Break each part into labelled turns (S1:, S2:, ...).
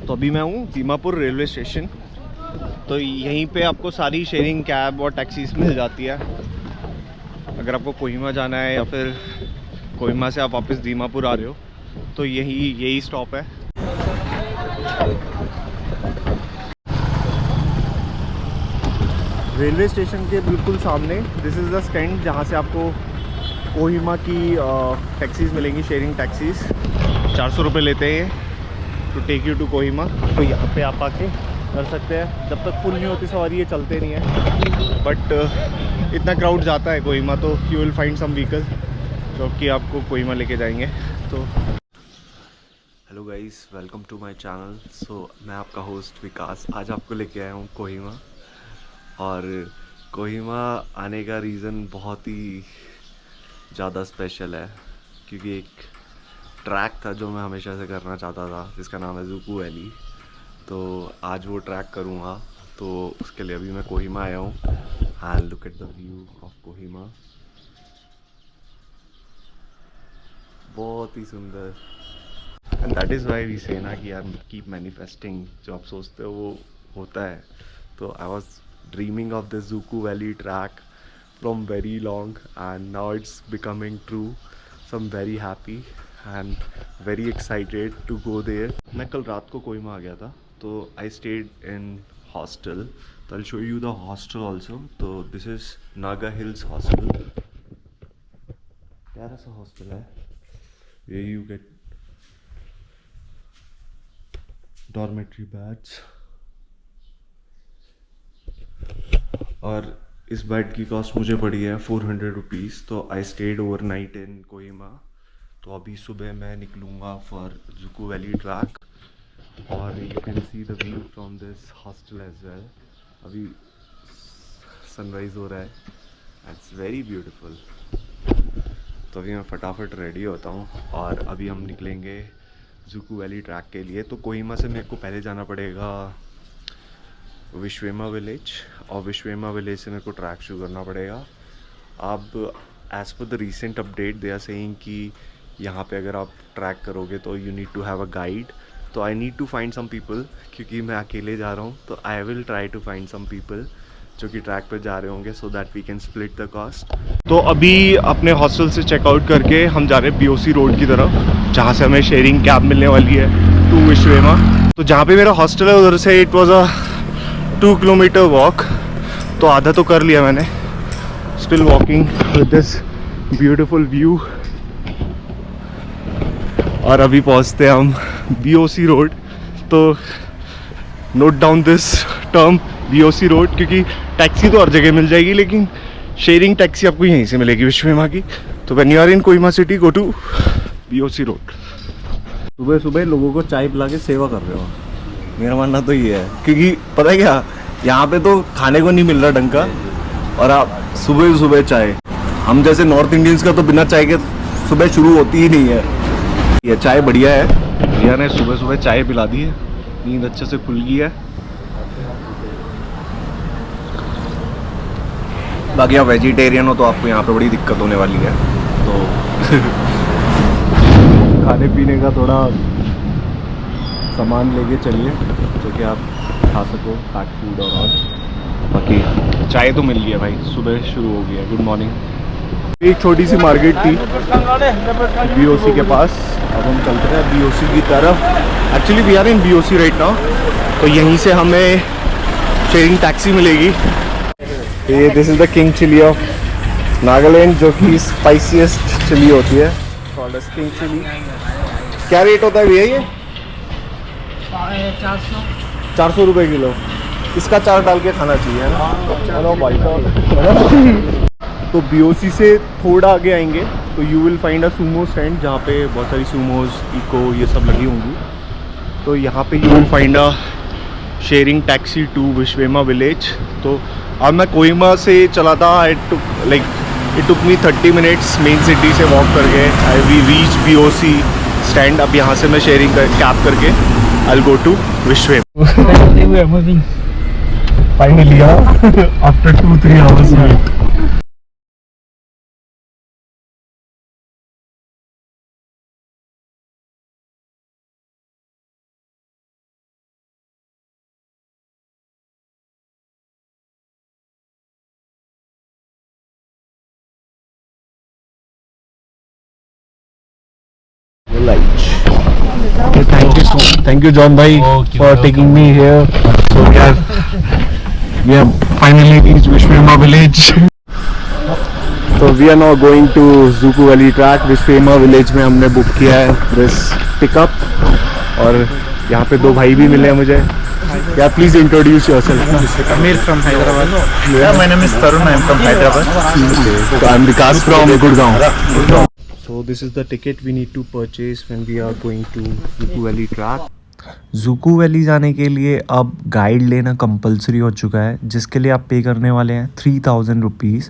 S1: तो अभी मैं हूँ दीमापुर रेलवे स्टेशन। तो यहीं पे आपको सारी शेयरिंग कैब और टैक्सीज मिल जाती है अगर आपको कोहिमा जाना है, या फिर कोहिमा से आप वापस दीमापुर आ रहे हो तो यही स्टॉप है। रेलवे स्टेशन के बिल्कुल सामने दिस इज़ द स्टैंड जहाँ से आपको कोहिमा की टैक्सीज़ मिलेंगी, शेयरिंग टैक्सीज़। 400 रुपये लेते हैं to take you to Kohima. तो यहाँ पे आप आके कर सकते हैं। जब तक फुल नहीं होती सवारी ये चलते नहीं है, बट इतना क्राउड जाता है कोहिमा तो you will find some vehicle जो कि आपको कोहिमा लेके जाएंगे। तो hello guys, welcome to my channel. So मैं आपका होस्ट विकास आज आपको लेके आया हूँ कोहिमा। और कोहिमा आने का रीज़न बहुत ही ज़्यादा स्पेशल है, क्योंकि एक ट्रैक था जो मैं हमेशा से करना चाहता था जिसका नाम है ज़ूकू वैली। तो आज वो ट्रैक करूँगा, तो उसके लिए अभी मैं कोहिमा आया हूँ। And look at the view of Kohima, बहुत ही सुंदर। And that is why we say ना कि यार कीप मैनिफेस्टिंग, जो आप सोचते हो वो होता है। तो I was dreaming of the Dzukou valley trek from very long, and now it's becoming true. So I am very happy and very excited to go there. मैं कल रात को कोहिमा आ गया था, तो आई स्टेड इन हॉस्टल। तो I show you the hostel also. तो this is Naga hills hostel. प्यारा सा हॉस्टल है। ये यू गेट डॉर्मेट्री बेड्स, और इस बेड की कॉस्ट मुझे पड़ी है 400 रुपीज़। तो I stayed overnight in Kohima. तो अभी सुबह मैं निकलूँगा फॉर ज़ूकू वैली ट्रैक, और you can see the view from this hostel as well. अभी सनराइज़ हो रहा है, इट्स वेरी ब्यूटीफुल। तो अभी मैं फटाफट रेडी होता हूँ और अभी हम निकलेंगे ज़ूकू वैली ट्रैक के लिए। तो कोहिमा से मेरे को पहले जाना पड़ेगा विश्वेमा विलेज, और विश्वेमा विलेज से मेरे को ट्रैक शुरू करना पड़ेगा। अब as per the recent update they are saying कि यहाँ पे अगर आप ट्रैक करोगे तो you need to have a guide. तो I need to find some people, क्योंकि मैं अकेले जा रहा हूँ। तो I will try to find some people जो कि ट्रैक पे जा रहे होंगे, so that we can split the cost. तो अभी अपने हॉस्टल से चेकआउट करके हम जा रहे हैं बीओसी रोड की तरफ, जहाँ से हमें शेयरिंग कैब मिलने वाली है टू विश्वेमा। तो जहाँ पे मेरा हॉस्टल है उधर से it was a 2 kilometre walk. तो आधा तो कर लिया मैंने। Still walking with this beautiful view. और अभी पहुंचते हैं हम बीओसी रोड। तो note down this term BOC road, क्योंकि टैक्सी तो हर जगह मिल जाएगी, लेकिन शेयरिंग टैक्सी आपको यहीं से मिलेगी विश्वेमा की। तो when you are in Kohima city, go to BOC road. सुबह सुबह लोगों को चाय पिला के सेवा कर रहे हो, मेरा मानना तो ये है। क्योंकि पता है क्या, यहाँ पे तो खाने को नहीं मिल रहा ढंग का, और आप सुबह सुबह चाय। हम जैसे नॉर्थ इंडियंस का तो बिना चाय के सुबह शुरू होती ही नहीं है। ये चाय बढ़िया है, भैया ने सुबह सुबह चाय पिला दी है, नींद अच्छे से खुल गई है। बाकी आप वेजिटेरियन हो तो आपको यहाँ पे बड़ी दिक्कत होने वाली है। तो खाने पीने का थोड़ा सामान लेके चलिए जो कि आप खा सको, पैक फूड और बाकी चाय तो मिल गई है भाई, सुबह शुरू हो गया। Good morning. एक छोटी सी मार्केट थी बीओसी के पास। अब हम चलते हैं बीओसी की तरफ। Actually we are in BOC right now. तो यहीं से हमें शेयरिंग टैक्सी मिलेगी। ये this is the king chilli of Nagaland, जो कि स्पाइसीएस्ट चिली होती है, कॉल्ड एज किंग चिली। क्या रेट होता है भैया ये? 400 रुपये किलो। इसका चार डाल के खाना चाहिए ना। हेलो भाई साहब। तो बीओसी से थोड़ा आगे आएंगे तो you will find a Sumo stand, जहाँ पे बहुत सारी सूमोज, इको ये सब लगी होंगी। तो यहाँ पे you will find a sharing taxi to Viswema village. तो अब मैं कोहिमा से चला था, it took me 30 minutes main city से वॉक करके। I we reach BOC stand. अब यहाँ से मैं शेयरिंग कैब करके I will go to Viswema. Finally after 2-3 hours. village. Okay, thank you John bhai for taking me here. So we have finally reached Vishwema village. So we are now going to Zuku Valley track. Vishwema village में हमने book किया है this pickup और यहाँ पे दो भाई भी मिले हैं मुझे. Yeah, please introduce yourself.
S2: Amir from Hyderabad. Yeah, my name is Tarun. I am from Hyderabad.
S1: So I am Vikas from Gurgaon. So this is the ticket we need to purchase when we are going to Zuku Valley track.
S3: Dzukou valley जाने के लिए अब guide लेना compulsory हो चुका है, जिसके लिए आप पे करने वाले हैं 3000 रुपीज़.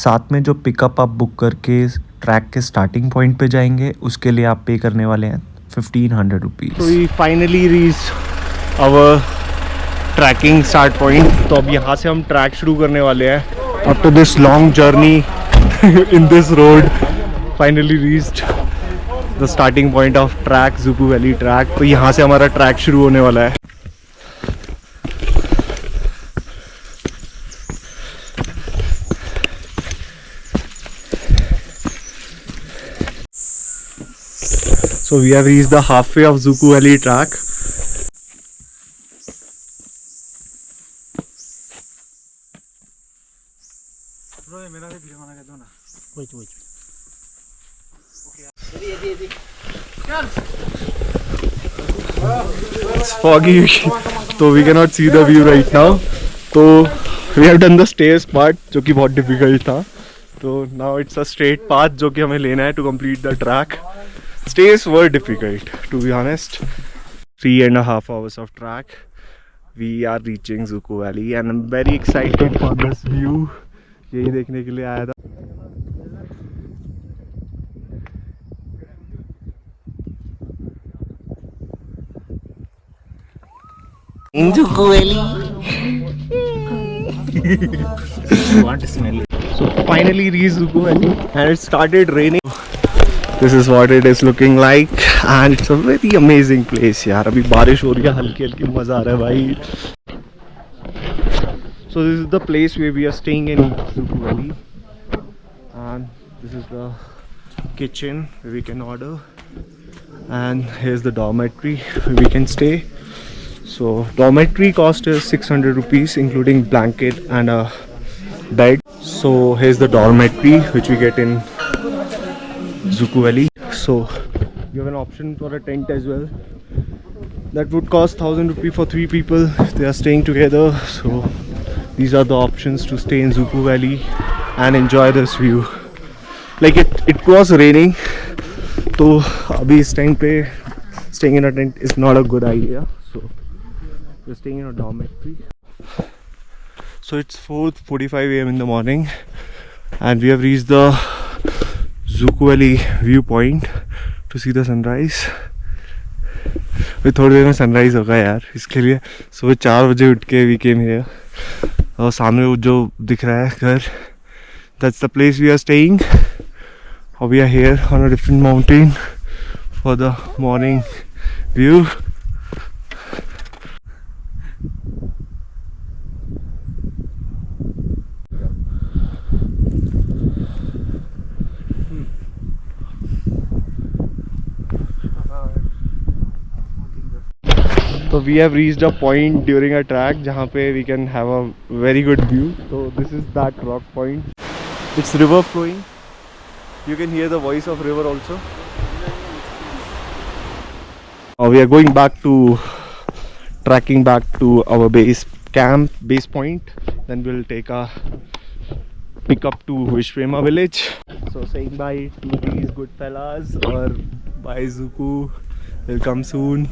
S3: साथ में जो पिकअप आप बुक करके ट्रैक के स्टार्टिंग पॉइंट पे जाएंगे उसके लिए आप पे करने वाले हैं 1500 rupees.
S1: So we finally reached our tracking start point. तो अब यहाँ से हम ट्रैक शुरू करने वाले हैं. After this long journey in this road, finally reached the starting point of track, Zuku Valley track. तो यहाँ से हमारा ट्रैक शुरू होने वाला है. So we have reached the halfway of Zuku Valley track. It's foggy, so we cannot see the view right now. So we have done the stairs part, जो कि बहुत difficult था. So now it's a straight path जो कि हमें लेना है to complete the track. Stairs were difficult, to be honest. 3.5 hours of track. We are reaching Zuku Valley and I'm very excited for this view. यही देखने के लिए आया था. In Zuku Valley.
S2: Want to smell it?
S1: So finally reached Zuku Valley and it started raining. This is what it is looking like and it's a very amazing place यार. अभी बारिश हो रही है हल्की हल्की, मज़ा आ रहा है भाई. So this is the place where we are staying in Zuku Valley and this is the kitchen where we can order and here's the dormitory where we can stay. So dormitory cost is 600 rupees including blanket and a bed. So here's the dormitory which we get in Zuku Valley. So you have an option for a tent as well. That would cost 1000 rupees for 3 people if they are staying together. So these are the options to stay in Zuku Valley and enjoy this view. Like it was raining, so abhi is time pe staying in a tent is not a good idea. So we're staying in a dormitory. So it's 4:45 AM in the morning and we have reached the Zuku Valley viewpoint to see the sunrise. अभी थोड़ी देर में sunrise होगा यार, इसके लिए सुबह 4 बजे उठ के वी केम हियर. और सामने वो जो दिख रहा है घर, that's the place we are staying. We are here on a different mountain for the morning view. So we have reached a point during a track जहाँ पे we can have a very good view. So this is that rock point. It's river flowing. You can hear the voice of river also. We are going back to tracking back to our base camp, base point. Then we'll take a pickup to Vishwema village. So saying bye to these good fellas or bye Zuku. Will come soon.